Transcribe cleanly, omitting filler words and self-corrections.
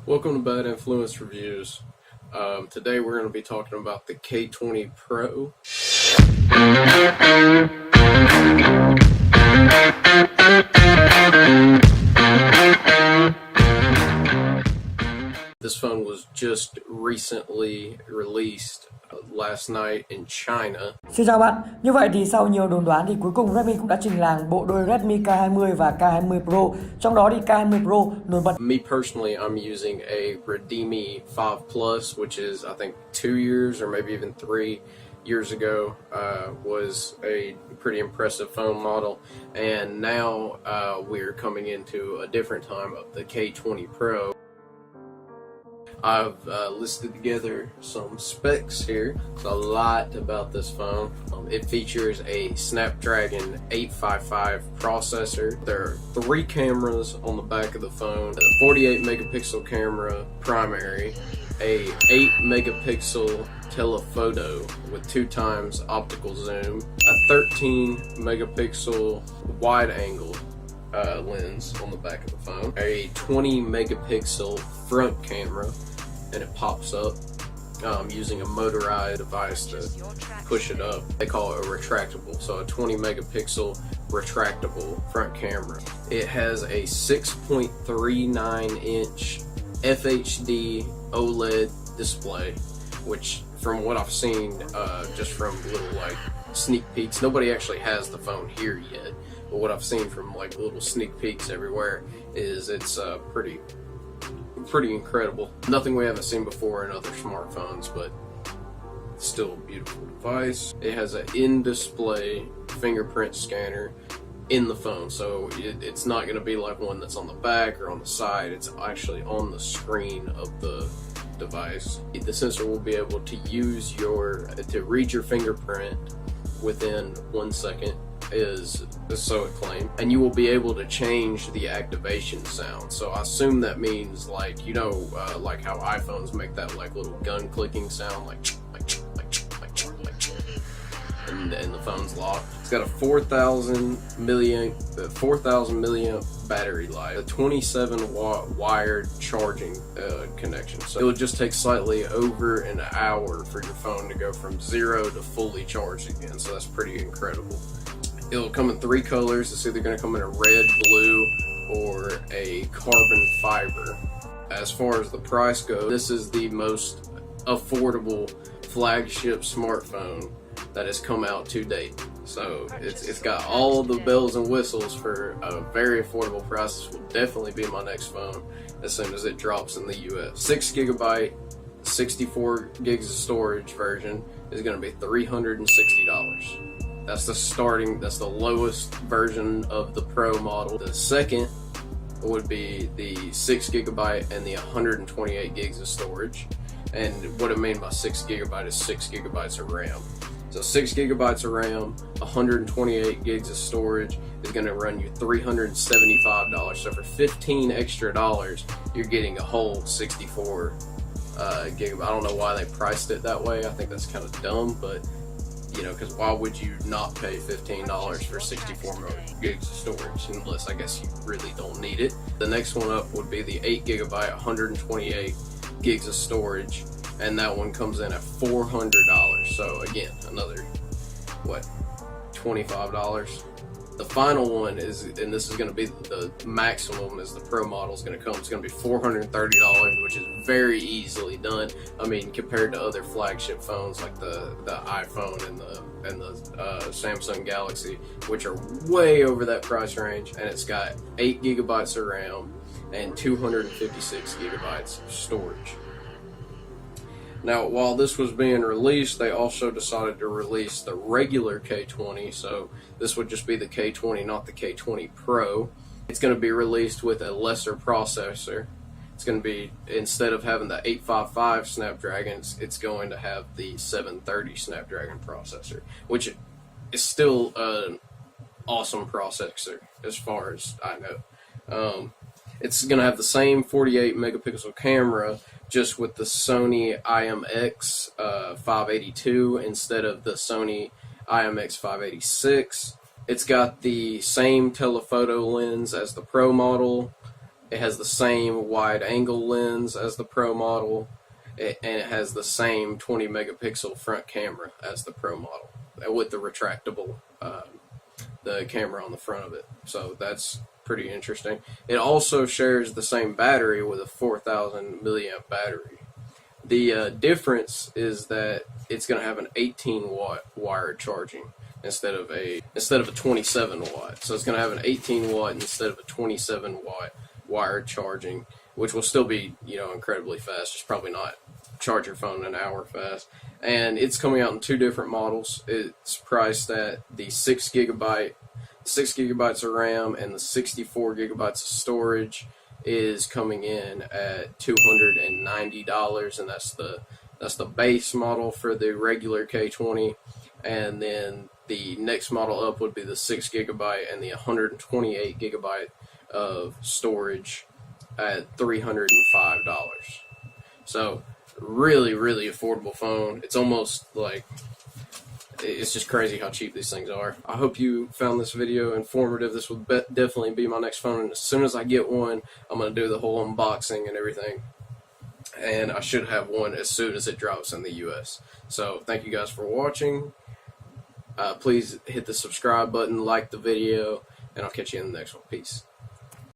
Welcome to Bad Influence Reviews. Today we're going to be talking about the K20 Pro. This phone was just recently released last night in China. Xin chào bạn, như vậy thì sau nhiều đồn đoán thì cuối cùng Redmi cũng đã trình làng bộ đôi Redmi K20 và K20 Pro. Trong đó thì K20 Pro nổi bật. Me personally, I'm using a Redmi 5 Plus, which is I think 2 years or maybe even 3 years ago. Was a pretty impressive phone model, and now we're coming into a different time of the K20 Pro. I've listed together some specs here. It's a lot about this phone. It features a Snapdragon 855 processor. There are 3 cameras on the back of the phone. A 48 megapixel camera primary, a 8 megapixel telephoto with 2 times optical zoom, a 13 megapixel wide angle lens on the back of the phone, a 20 megapixel front camera, and it pops up using a motorized device to push it up. They call it a retractable, so a 20 megapixel retractable front camera. It has a 6.39 inch FHD OLED display, which from what I've seen, just from little like sneak peeks, nobody actually has the phone here yet, but what I've seen from like little sneak peeks everywhere is it's pretty incredible. Nothing we haven't seen before in other smartphones, but still a beautiful device. It has an in-display fingerprint scanner in the phone, so it's not going to be like one that's on the back or on the side. It's actually on the screen of the device. The sensor will be able to to read your fingerprint within 1 second, so it claimed, and you will be able to change the activation sound. So I assume that means like, like how iPhones make that like little gun clicking sound, like and the phone's locked. It's got a 4,000 milliamp battery life, a 27 watt wired charging connection. So it will just take slightly over an hour for your phone to go from 0 to fully charged again. So that's pretty incredible. It'll come in 3 colors. It's either going to come in a red, blue, or a carbon fiber. As far as the price goes, this is the most affordable flagship smartphone that has come out to date. So it's got all of the bells and whistles for a very affordable price. This will definitely be my next phone as soon as it drops in the US. 6 gigabyte, 64 gigs of storage version is going to be $360. That's the lowest version of the Pro model. The second would be the 6 gigabyte and the 128 gigs of storage. And what I mean by 6 gigabyte is 6 gigabytes of RAM. So 6 gigabytes of RAM, 128 gigs of storage is going to run you $375. So for $15 extra, you're getting a whole 64 gigabyte. I don't know why they priced it that way. I think that's kind of dumb, but because why would you not pay $15 for 64 gigs of storage unless I guess you really don't need it. The next one up would be the 8 gigabyte, 128 gigs of storage, and that one comes in at $400. So again, another $25. The final one is, and this is going to be the maximum as the Pro model is going to come, it's going to be $430, which is very easily done. I mean, compared to other flagship phones like the iPhone and the Samsung Galaxy, which are way over that price range, and it's got 8 gigabytes of RAM and 256 gigabytes of storage. Now, while this was being released, they also decided to release the regular K20, so this would just be the K20, not the K20 Pro. It's going to be released with a lesser processor. It's going to be, instead of having the 855 Snapdragon, it's going to have the 730 Snapdragon processor, which is still an awesome processor as far as I know. It's going to have the same 48 megapixel camera, just with the Sony IMX 582 instead of the Sony IMX 586. It's got the same telephoto lens as the Pro model, It has the same wide angle lens as the Pro model, and it has the same 20 megapixel front camera as the Pro model, with the retractable the camera on the front of it. So that's pretty interesting. It also shares the same battery with a 4,000 milliamp battery. The difference is that it's going to have an 18 watt wired charging instead of a 27 watt. So it's going to have an 18 watt instead of a 27 watt wired charging, which will still be, you know, incredibly fast. Just probably not charge your phone in an hour fast. And it's coming out in two different models. It's priced at the 6 gigabytes of RAM, and the 64 gigabytes of storage is coming in at $290, and that's the base model for the regular K20. And then the next model up would be the 6 gigabyte and the 128 gigabyte of storage at $305. So really, really affordable phone. It's almost like, it's just crazy how cheap these things are. I hope you found this video informative. This will definitely be my next phone, and as soon as I get one, I'm going to do the whole unboxing and everything. And I should have one as soon as it drops in the US. So thank you guys for watching. Please hit the subscribe button, like the video, and I'll catch you in the next one. Peace.